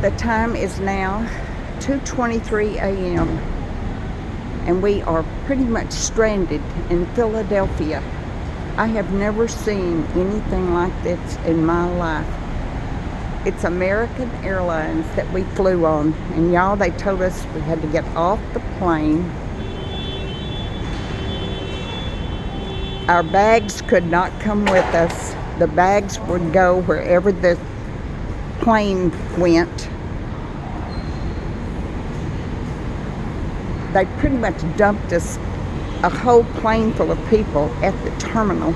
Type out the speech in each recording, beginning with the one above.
The time is now 2:23 a.m. and we are pretty much stranded in Philadelphia. I have never seen anything like this in my life. It's American Airlines that we flew on, and y'all, they told us we had to get off the plane. Our bags could not come with us. The bags would go wherever the plane went. They pretty much dumped us, a whole plane full of people, at the terminal.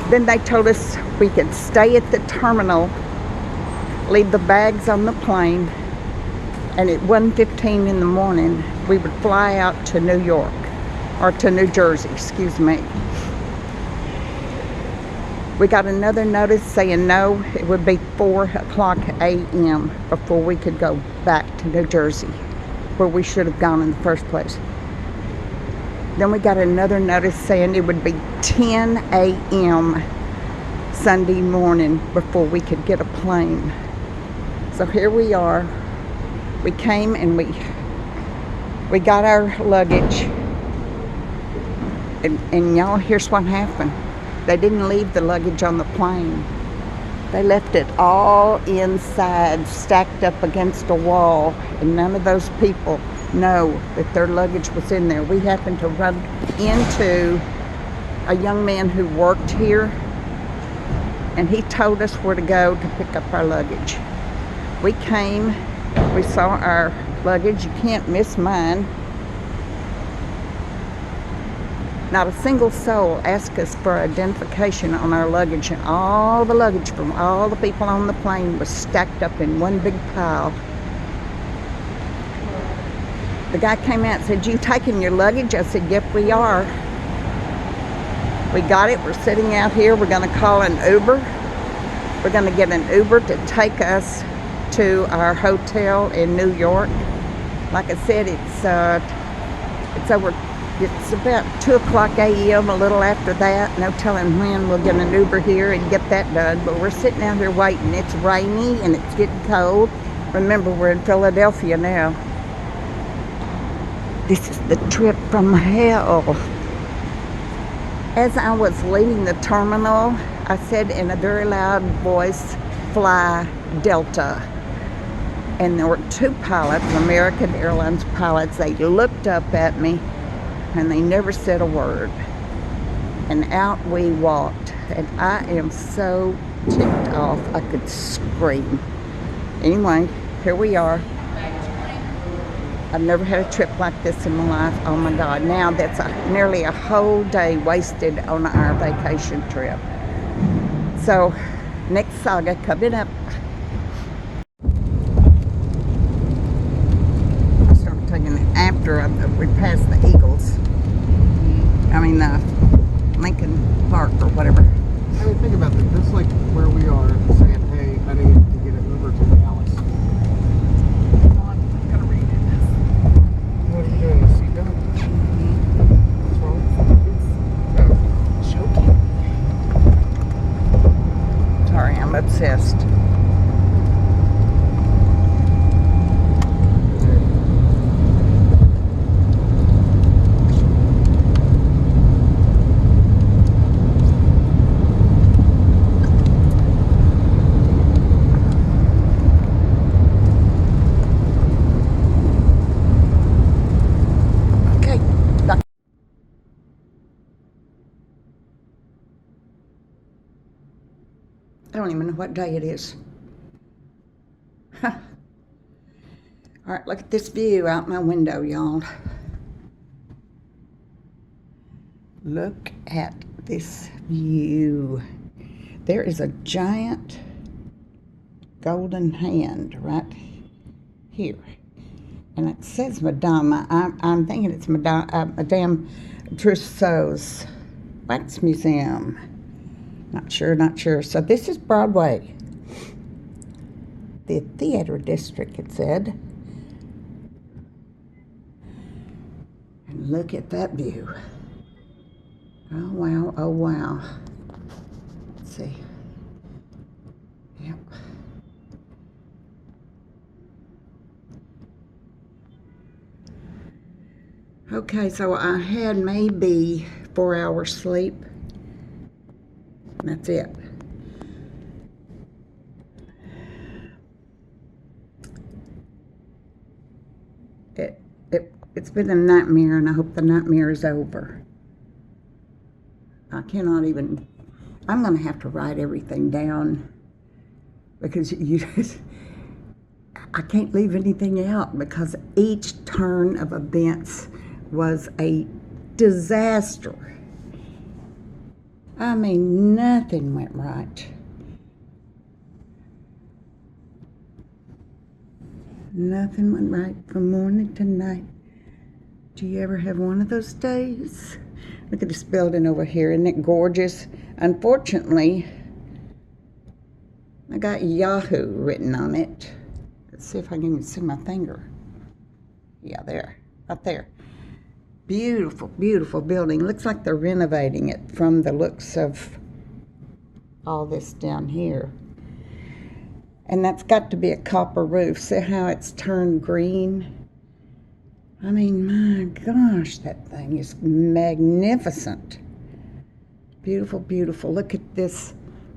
Then they told us we could stay at the terminal, leave the bags on the plane, and at 1:15 in the morning, we would fly out to New York, or to New Jersey, excuse me. We got another notice saying no, it would be 4:00 a.m. before we could go back to New Jersey, where we should have gone in the first place. Then we got another notice saying it would be 10 a.m. Sunday morning before we could get a plane. So here we are. We came and we got our luggage. And y'all, here's what happened. They didn't leave the luggage on the plane. They left it all inside, stacked up against a wall, and none of those people know that their luggage was in there. We happened to run into a young man who worked here, and he told us where to go to pick up our luggage. We came, we saw our luggage. You can't miss mine. Not a single soul asked us for identification on our luggage, and all the luggage from all the people on the plane was stacked up in one big pile. The guy came out and said, "You taking your luggage?" I said, "Yep, we are." We got it. We're sitting out here. We're going to call an Uber. We're going to get an Uber to take us to our hotel in New York. Like I said, it's about 2:00 a.m., a little after that. No telling when we'll get an Uber here and get that done. But we're sitting out here waiting. It's rainy and it's getting cold. Remember, we're in Philadelphia now. This is the trip from hell. As I was leaving the terminal, I said in a very loud voice, "Fly Delta." And there were two pilots, American Airlines pilots. They looked up at me and they never said a word. And out we walked. And I am so ticked off I could scream. Anyway, here we are. I've never had a trip like this in my life. Oh my God. Now that's nearly a whole day wasted on our vacation trip. So, next saga coming up. I started taking it after we passed the Eagles. I mean, Lincoln Park or whatever. I mean, think about this. This is like where we are saying, "Hey, I need to get an Uber to Dallas." I'm gonna read it. What are you doing? The seatbelt? What's wrong? It's choking. Sorry, I'm obsessed. I don't even know what day it is. Huh. All right, look at this view out my window, y'all. Look at this view. There is a giant golden hand right here. And it says Madame. I'm thinking it's Madame Trousseau's Wax Museum. Not sure. So this is Broadway. The theater district, it said. And look at that view. Oh, wow. Let's see. Okay, so I had maybe 4 hours sleep. That's it. It's been a nightmare, and I hope the nightmare is over. I cannot even, I'm going to have to write everything down because I can't leave anything out because each turn of events was a disaster. I mean, nothing went right. Nothing went right from morning to night. Do you ever have one of those days? Look at this building over here. Isn't it gorgeous? Unfortunately, I got Yahoo written on it. Let's see if I can even see my finger. Yeah, there. Right there. Beautiful, beautiful building. Looks like they're renovating it from the looks of all this down here. And that's got to be a copper roof. See how it's turned green? I mean, my gosh, that thing is magnificent. Beautiful, beautiful. Look at this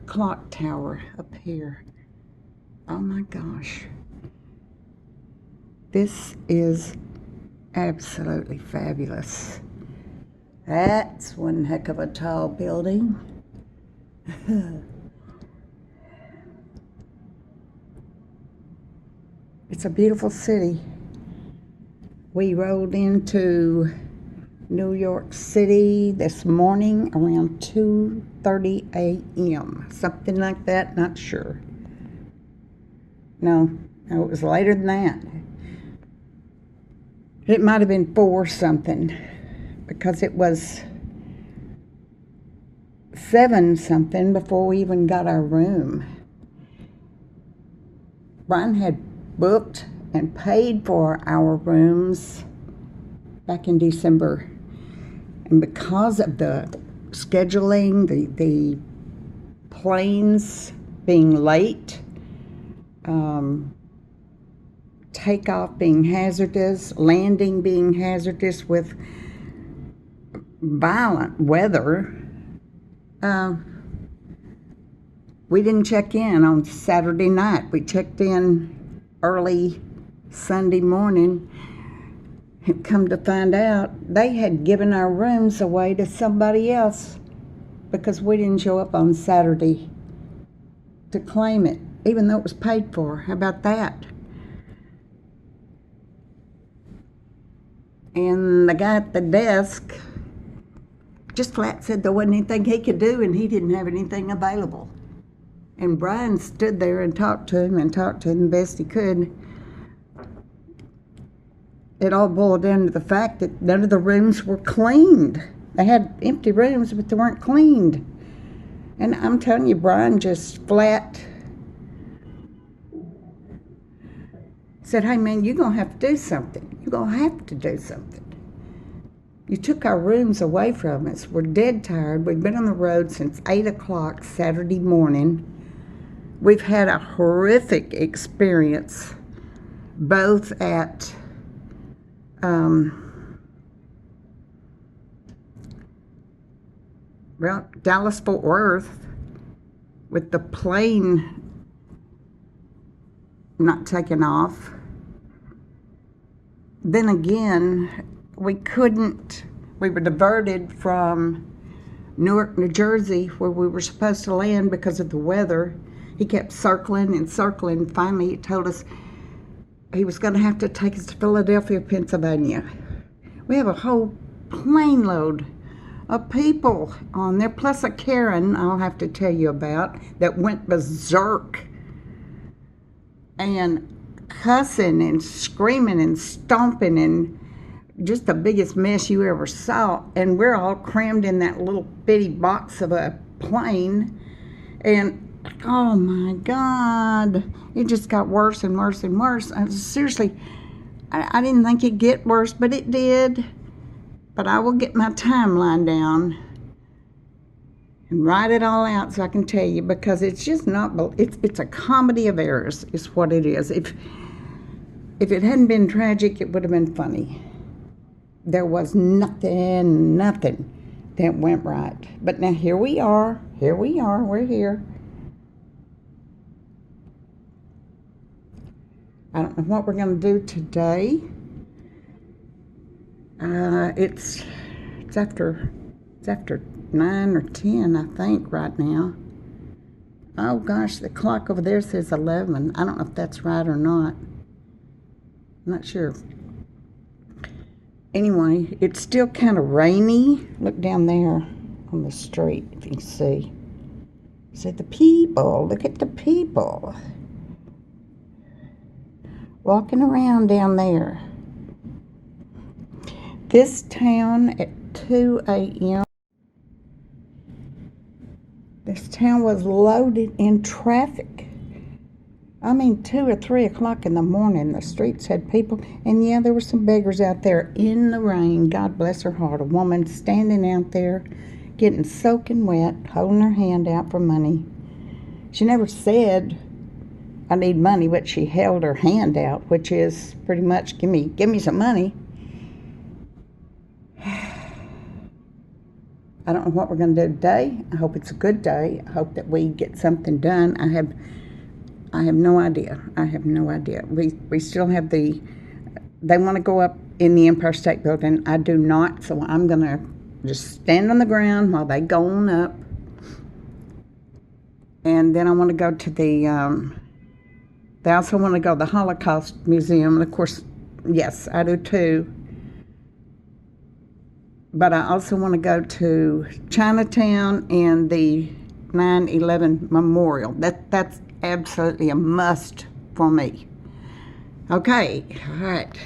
clock tower up here. Oh my gosh. This is absolutely fabulous. That's one heck of a tall building. It's a beautiful city. We rode into New York City this morning around 2:30 a.m. Something like that, not sure. No, it was later than that. It might have been 4 something because it was 7 something before we even got our room. Brian had booked and paid for our rooms back in December. And because of the scheduling, the planes being late, takeoff being hazardous, landing being hazardous with violent weather, we didn't check in on Saturday night. We checked in early Sunday morning, and come to find out they had given our rooms away to somebody else because we didn't show up on Saturday to claim it, even though it was paid for. How about that? And the guy at the desk just flat said there wasn't anything he could do and he didn't have anything available. And Brian stood there and talked to him the best he could. It all boiled down to the fact that none of the rooms were cleaned. They had empty rooms, but they weren't cleaned. And I'm telling you, Brian just flat said, hey man, you're going to have to do something. You're going to have to do something. You took our rooms away from us. We're dead tired. We've been on the road since 8 o'clock Saturday morning. We've had a horrific experience, both at Dallas-Fort Worth, with the plane not taking off. Then again, we were diverted from Newark, New Jersey, where we were supposed to land because of the weather. He kept circling and circling. Finally, he told us he was going to have to take us to Philadelphia, Pennsylvania. We have a whole plane load of people on there, plus a Karen I'll have to tell you about that went berserk and cussing and screaming and stomping and just the biggest mess you ever saw. And we're all crammed in that little bitty box of a plane. And oh my God, it just got worse and worse and worse. Seriously, I didn't think it'd get worse, but it did. But I will get my timeline down and write it all out so I can tell you, because it's just not, it's a comedy of errors is what it is. If it hadn't been tragic, it would have been funny. there was nothing that went right. But now here we are, we're here. I don't know what we're going to do today. It's after 9 or 10, I think, right now. Oh gosh, the clock over there says 11. I don't know if that's right or not. I'm not sure. Anyway, it's still kind of rainy. Look down there on the street, if you see. See the people. Look at the people walking around down there. This town at 2 a.m. This town was loaded in traffic. I mean, 2 or 3 o'clock in the morning, the streets had people. And yeah, there were some beggars out there in the rain. God bless her heart. A woman standing out there, getting soaking wet, holding her hand out for money. She never said, I need money, but she held her hand out, which is pretty much, give me some money. I don't know what we're going to do today. I hope it's a good day. I hope that we get something done. I have no idea. I have no idea. We still have they want to go up in the Empire State Building. I do not, so I'm going to just stand on the ground while they go on up. And then I want to go to they also want to go to the Holocaust Museum. And of course, yes, I do too. But I also want to go to Chinatown and the 9/11 Memorial. That's absolutely a must for me. Okay, all right.